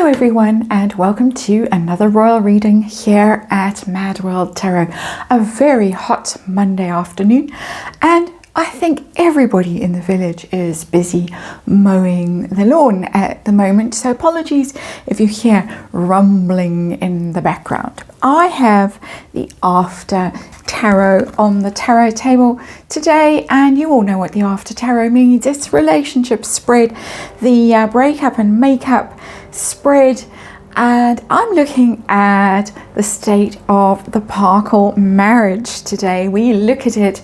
everyone, and welcome to another royal reading here at MadWorldTarot. A very hot Monday afternoon, and I think everybody in the village is busy mowing the lawn at the moment, so apologies if you hear rumbling in the background. I have the After Tarot on the tarot table today, and you all know what the After Tarot means. It's relationship spread, the breakup and makeup spread, and I'm looking at the state of the Parkle marriage today. We look at it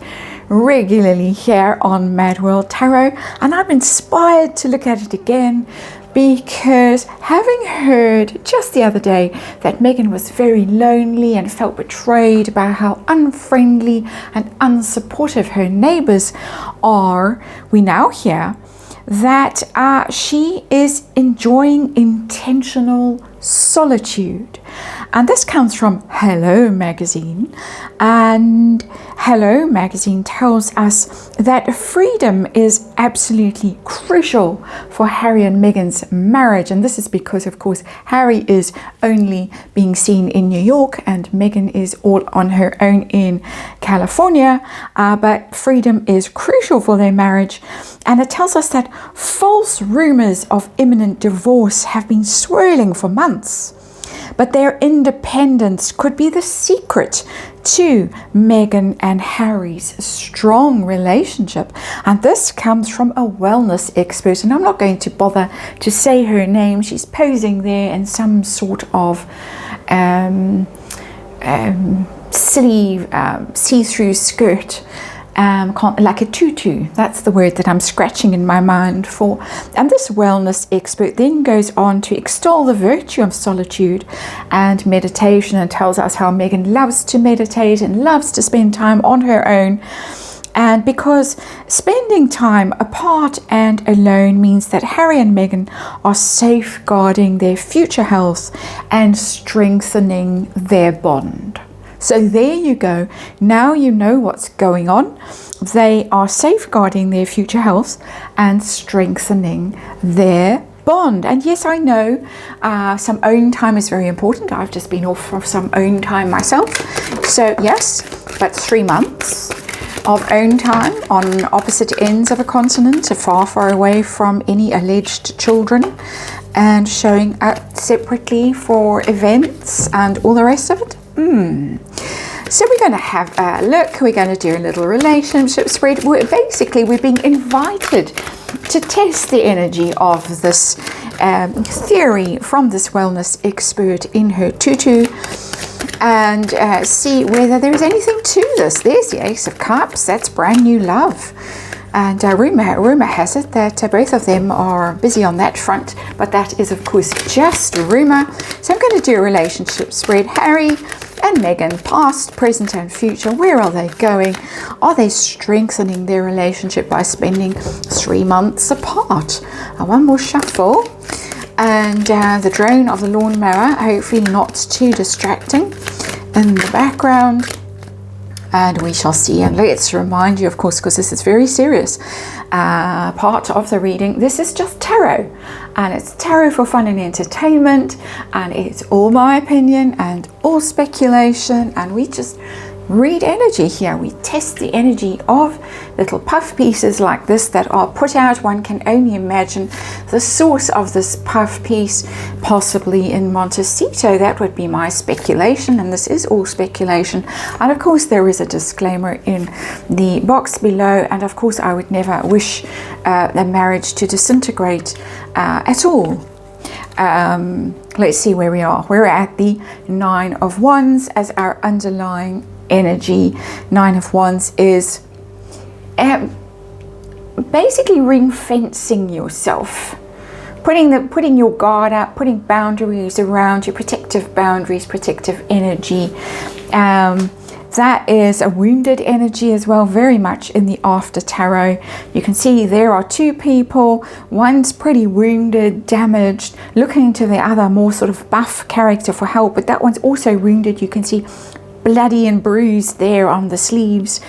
regularly here on MadWorldTarot, and I'm inspired to look at it again because having heard just the other day that Megan was very lonely and felt betrayed about how unfriendly and unsupportive her neighbors are, we now hear that she is enjoying intentional solitude. And this comes from Hello Magazine, and Hello Magazine tells us that freedom is absolutely crucial for Harry and Meghan's marriage, and this is because, of course, Harry is only being seen in New York and Meghan is all on her own in California, but freedom is crucial for their marriage. And it tells us that false rumors of imminent divorce have been swirling for months, but their independence could be the secret to Meghan and Harry's strong relationship. And this comes from a wellness expert, and I'm not going to bother to say her name. She's posing there in some sort of silly see-through skirt, like a tutu. That's the word that I'm scratching in my mind for. And this wellness expert then goes on to extol the virtue of solitude and meditation, and tells us how Meghan loves to meditate and loves to spend time on her own. And because spending time apart and alone means that Harry and Meghan are safeguarding their future health and strengthening their bond. So there you go. Now you know what's going on. They are safeguarding their future health and strengthening their bond. And yes, I know some own time is very important. I've just been off for some own time myself. So yes, but 3 months of own time on opposite ends of a continent, far, far away from any alleged children, and showing up separately for events and all the rest of it. So we're going to have a look. We're going to do a little relationship spread. We're being invited to test the energy of this theory from this wellness expert in her tutu, and see whether there is anything to this. There's the Ace of Cups. That's brand new love. And rumor has it that both of them are busy on that front, but that is, of course, just rumor. So I'm going to do a relationship spread. Harry and Meghan, past, present, and future. Where are they going? Are they strengthening their relationship by spending 3 months apart? One more shuffle. And the drone of the lawnmower, hopefully not too distracting in the background. And we shall see. And let's remind you, of course, because this is very serious part of the reading, this is just tarot, and it's tarot for fun and entertainment, and it's all my opinion and all speculation, and we just read energy here. We test the energy of little puff pieces like this that are put out. One can only imagine the source of this puff piece, possibly in Montecito. That would be my speculation, and this is all speculation. And of course there is a disclaimer in the box below, and of course I would never wish a marriage to disintegrate at all. Let's see where we are. We're at the 9 of Wands as our underlying energy. 9 of Wands is basically ring fencing yourself, putting your guard up, putting boundaries around your protective boundaries, protective energy. That is a wounded energy as well, very much in the After Tarot. You can see there are 2 people. One's pretty wounded, damaged, looking to the other more sort of buff character for help, but that one's also wounded. You can see bloody and bruised there on the sleeves.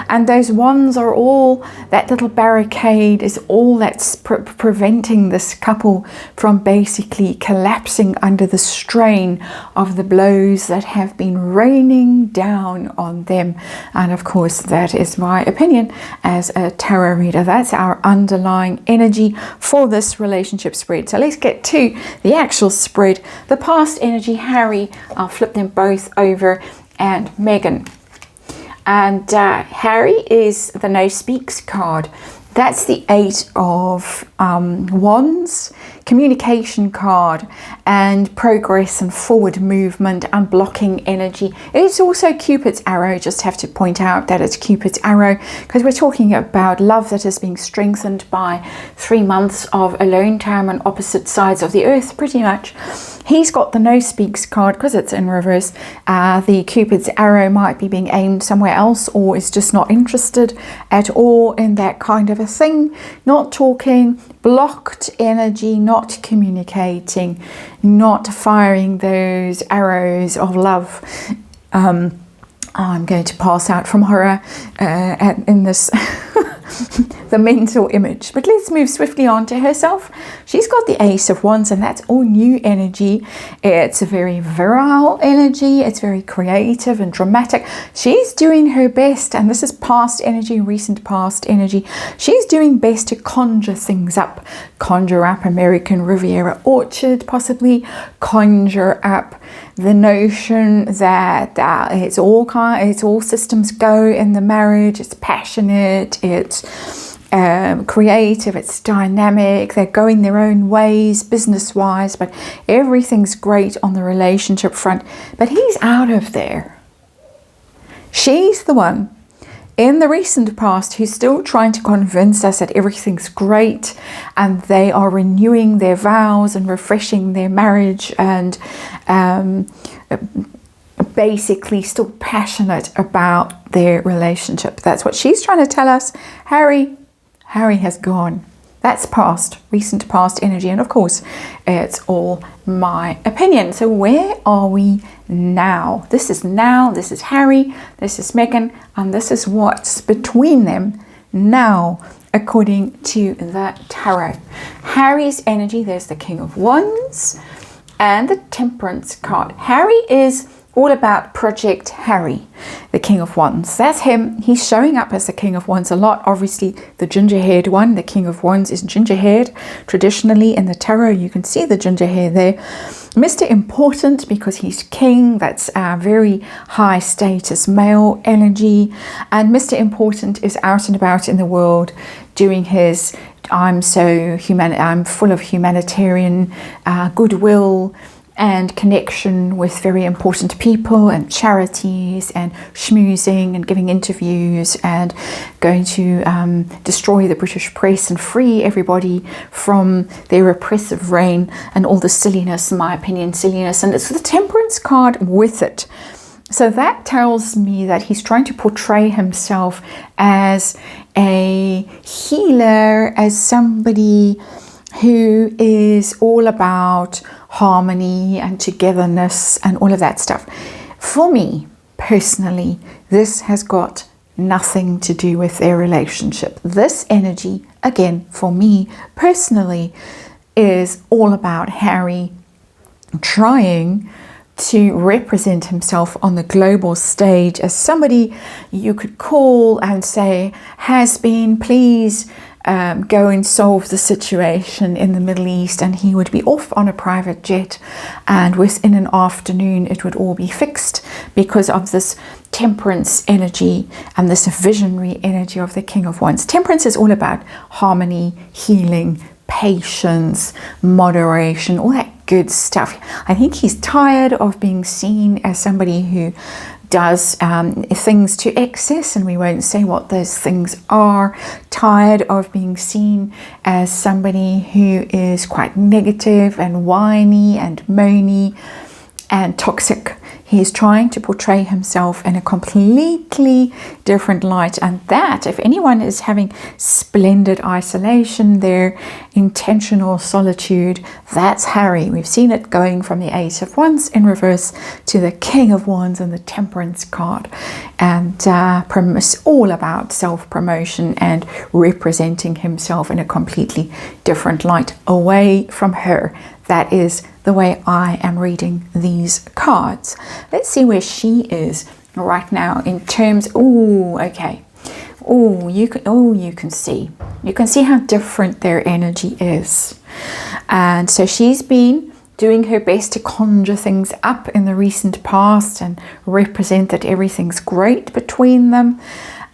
And those wands are all, that little barricade is all that's preventing this couple from basically collapsing under the strain of the blows that have been raining down on them. And of course, that is my opinion as a tarot reader. That's our underlying energy for this relationship spread. So let's get to the actual spread. The past energy, Harry, I'll flip them both over, and Meghan. And Harry is the No Speaks card. That's the 8 of Wands, communication card, and progress and forward movement and blocking energy. It's also Cupid's arrow. Just have to point out that it's Cupid's arrow because we're talking about love that is being strengthened by 3 months of alone time on opposite sides of the earth, pretty much. He's got the No Speaks card because it's in reverse. The Cupid's arrow might be being aimed somewhere else, or is just not interested at all in that kind of a thing. Not talking, blocked energy, not communicating, not firing those arrows of love. I'm going to pass out from horror in this the mental image. But let's move swiftly on to herself. She's got the Ace of Wands, and that's all new energy. It's a very virile energy. It's very creative and dramatic. She's doing her best, and this is past energy, recent past energy. She's doing best to conjure things up. Conjure up American Riviera Orchard, possibly. Conjure up the notion that it's all systems go in the marriage. It's passionate, it's creative, it's dynamic, they're going their own ways business wise, but everything's great on the relationship front. But he's out of there. She's the one in the recent past who's still trying to convince us that everything's great, and they are renewing their vows and refreshing their marriage, and basically still passionate about their relationship. That's what she's trying to tell us. Harry has gone. That's past, recent past energy, and of course it's all my opinion. So where are we now? This is Harry, this is Meghan, and this is what's between them now, according to the tarot. Harry's energy, there's the King of Wands and the Temperance card. Harry is all about Project Harry, the King of Wands. That's him. He's showing up as the King of Wands a lot. Obviously, the ginger-haired one, the King of Wands, is ginger-haired. Traditionally, in the tarot, you can see the ginger hair there. Mr. Important, because he's king. That's a very high status male energy. And Mr. Important is out and about in the world doing his I'm full of humanitarian goodwill and connection with very important people and charities and schmoozing and giving interviews and going to destroy the British press and free everybody from their oppressive reign and all the silliness, in my opinion, silliness. And it's the Temperance card with it. So that tells me that he's trying to portray himself as a healer, as somebody who is all about harmony and togetherness and all of that stuff. For me, personally, this has got nothing to do with their relationship. This energy, again, for me personally, is all about Harry trying to represent himself on the global stage as somebody you could call and say, has been, please go and solve the situation in the Middle East, and he would be off on a private jet, and within an afternoon it would all be fixed because of this temperance energy and this visionary energy of the King of Wands. Temperance is all about harmony, healing, patience, moderation, all that good stuff. I think he's tired of being seen as somebody who does things to excess, and we won't say what those things are. Tired of being seen as somebody who is quite negative and whiny and moany and toxic. He's trying to portray himself in a completely different light, and that, if anyone is having splendid isolation there, intentional solitude, that's Harry. We've seen it going from the Ace of Wands in reverse to the King of Wands and the Temperance card, and it's all about self-promotion and representing himself in a completely different light, away from her. That is the way I am reading these cards. Let's see where she is right now in terms. Oh, okay. You can see how different their energy is. And so she's been doing her best to conjure things up in the recent past and represent that everything's great between them.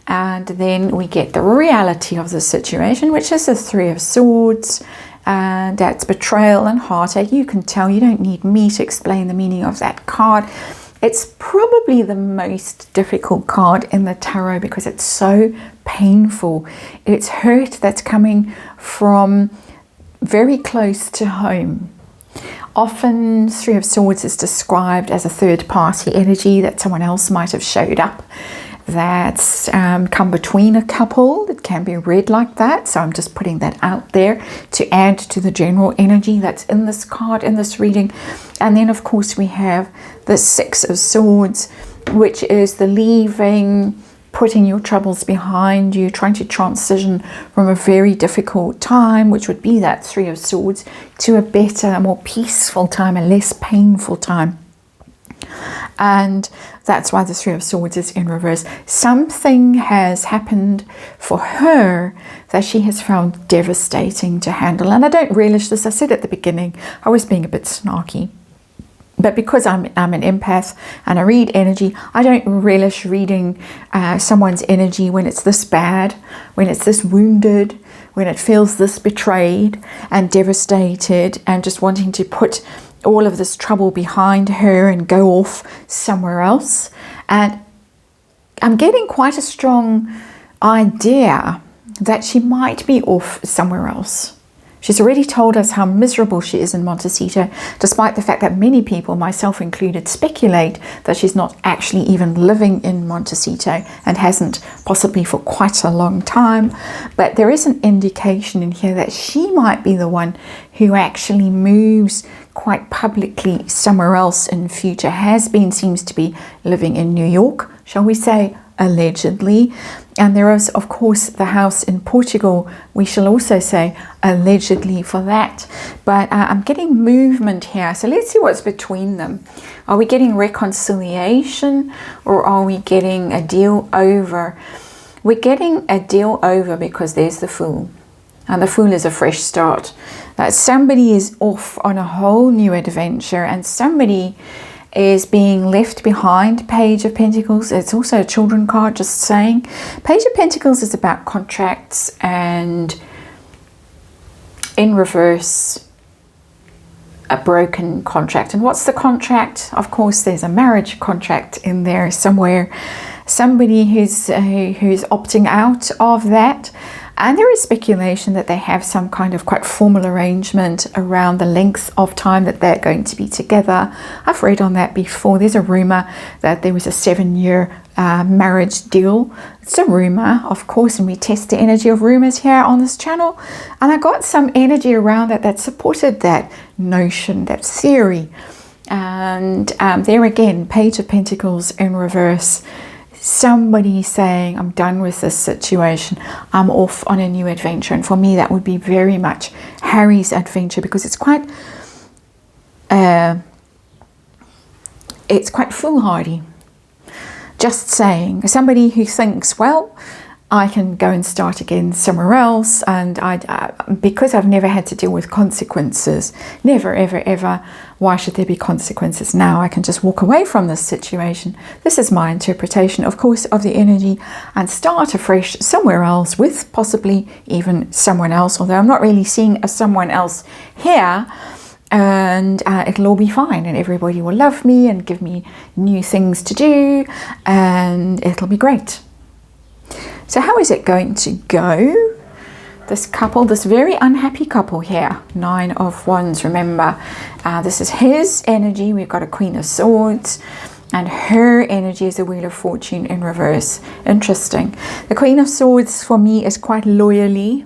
And then we get the reality of the situation, which is the Three of Swords. And that's betrayal and heartache. You can tell, you don't need me to explain the meaning of that card. It's probably the most difficult card in the tarot because it's so painful. It's hurt that's coming from very close to home. Often Three of Swords is described as a third party energy, that someone else might have showed up that's come between a couple. It can be read like that, so I'm just putting that out there to add to the general energy that's in this card, in this reading. And then of course we have the Six of Swords, which is the leaving, putting your troubles behind you, trying to transition from a very difficult time, which would be that Three of Swords, to a better, more peaceful time, a less painful time. And that's why the Three of Swords is in reverse. Something has happened for her that she has found devastating to handle. And I don't relish this. I said at the beginning, I was being a bit snarky. But because I'm an empath and I read energy, I don't relish reading someone's energy when it's this bad, when it's this wounded, when it feels this betrayed and devastated and just wanting to put all of this trouble behind her and go off somewhere else. And I'm getting quite a strong idea that she might be off somewhere else. She's already told us how miserable she is in Montecito, despite the fact that many people, myself included, speculate that she's not actually even living in Montecito and hasn't possibly for quite a long time. But there is an indication in here that she might be the one who actually moves quite publicly somewhere else in future, seems to be living in New York, shall we say, allegedly. And there is of course the house in Portugal, we shall also say allegedly for that. But I'm getting movement here, so let's see what's between them. Are we getting reconciliation, or are we getting a deal over? We're getting a deal over because there's the Fool, and the Fool is a fresh start. That somebody is off on a whole new adventure, and somebody is being left behind. Page of Pentacles, it's also a children card, just saying. Page of Pentacles is about contracts, and in reverse, a broken contract. And what's the contract? Of course, there's a marriage contract in there somewhere. Somebody who's opting out of that. And there is speculation that they have some kind of quite formal arrangement around the length of time that they're going to be together. I've read on that before. There's a rumor that there was a 7-year marriage deal. It's a rumor, of course, and we test the energy of rumors here on this channel. And I got some energy around that supported that notion, that theory. And there again, Page of Pentacles in reverse. Somebody saying, I'm done with this situation, I'm off on a new adventure. And for me, that would be very much Harry's adventure, because it's quite foolhardy. Just saying, somebody who thinks, well, I can go and start again somewhere else, and because I've never had to deal with consequences, never, ever, ever, why should there be consequences now? I can just walk away from this situation. This is my interpretation, of course, of the energy, and start afresh somewhere else with possibly even someone else, although I'm not really seeing a someone else here. And it'll all be fine, and everybody will love me and give me new things to do, and it'll be great. So how is it going to go? This couple, this very unhappy couple here, 9 of Wands, remember, this is his energy. We've got a Queen of Swords, And her energy is the Wheel of Fortune in reverse. Interesting. The Queen of Swords for me is quite loyally.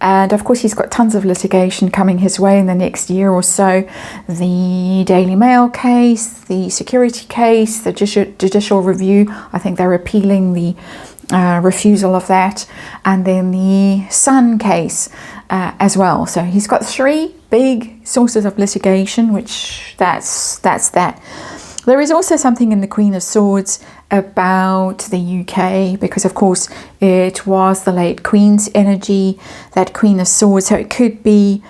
And of course, he's got tons of litigation coming his way in the next year or so. The Daily Mail case, the security case, the judicial review. I think they're appealing the refusal of that. And then the Sun case as well. So he's got 3 big sources of litigation, which that's that. There is also something in the Queen of Swords about the UK, because of course it was the late Queen's energy, that Queen of Swords. So it could be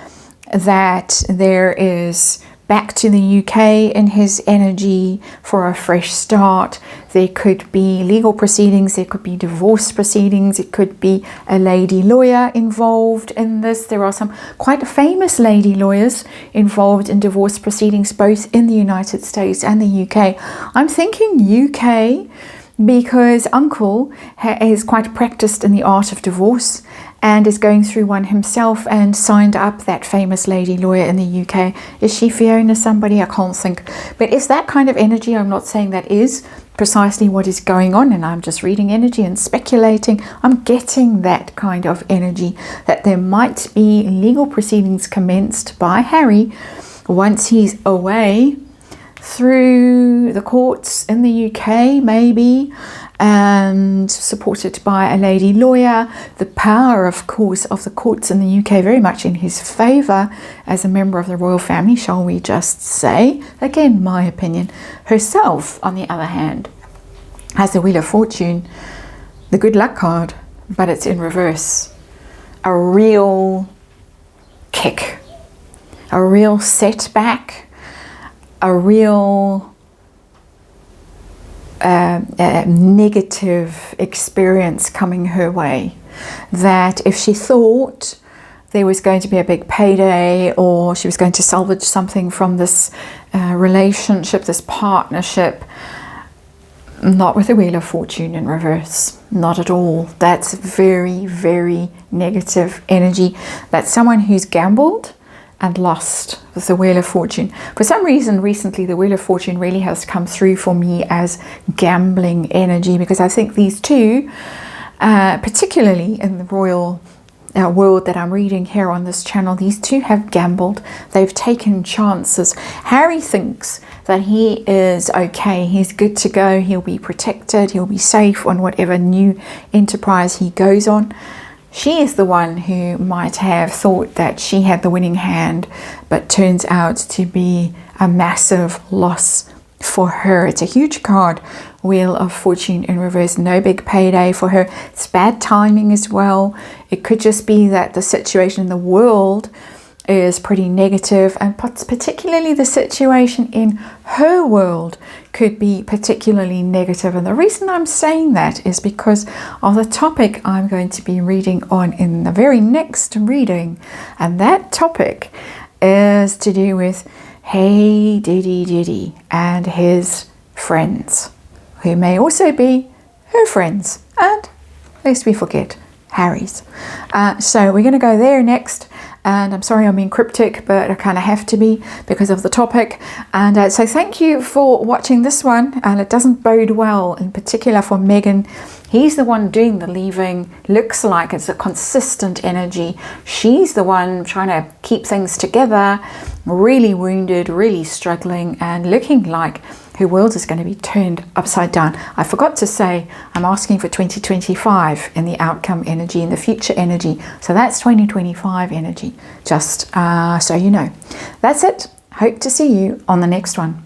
that there is back to the UK in his energy for a fresh start. There could be legal proceedings, there could be divorce proceedings, it could be a lady lawyer involved in this. There are some quite famous lady lawyers involved in divorce proceedings, both in the United States and the UK. I'm thinking UK because Uncle is quite practiced in the art of divorce and is going through one himself and signed up that famous lady lawyer in the UK. Is she Fiona somebody? I can't think. But is that kind of energy? I'm not saying that is precisely what is going on, and I'm just reading energy and speculating. I'm getting that kind of energy, that there might be legal proceedings commenced by Harry once he's away through the courts in the UK, maybe, and supported by a lady lawyer. The power, of course, of the courts in the UK very much in his favour as a member of the royal family, shall we just say. Again, my opinion. Herself, on the other hand, has the Wheel of Fortune, the good luck card, but it's in reverse. A real kick, a real setback, a real negative experience coming her way, that if she thought there was going to be a big payday or she was going to salvage something from this relationship, this partnership, not with the Wheel of Fortune in reverse, not at all. That's very, very negative energy. That's someone who's gambled and lost with the Wheel of Fortune. For some reason recently the Wheel of Fortune really has come through for me as gambling energy, because I think these two, particularly in the royal world that I'm reading here on this channel, these two have gambled. They've taken chances. Harry thinks that he is okay, he's good to go, he'll be protected, he'll be safe on whatever new enterprise he goes on. She is the one who might have thought that she had the winning hand, but turns out to be a massive loss for her. It's a huge card, Wheel of Fortune in reverse. No big payday for her. It's bad timing as well. It could just be that the situation in the world is pretty negative, and particularly the situation in her world could be particularly negative. And the reason I'm saying that is because of the topic I'm going to be reading on in the very next reading, and that topic is to do with Hey Diddy Diddy and his friends, who may also be her friends, and lest we forget, Harry's. So we're going to go there next. And I'm sorry I'm being cryptic, but I kind of have to be because of the topic. And so thank you for watching this one. And it doesn't bode well, in particular for Meghan. He's the one doing the leaving. Looks like it's a consistent energy. She's the one trying to keep things together. Really wounded, really struggling, and looking like her world is going to be turned upside down. I forgot to say I'm asking for 2025 in the outcome energy, in the future energy. So that's 2025 energy, just so you know. That's it. Hope to see you on the next one.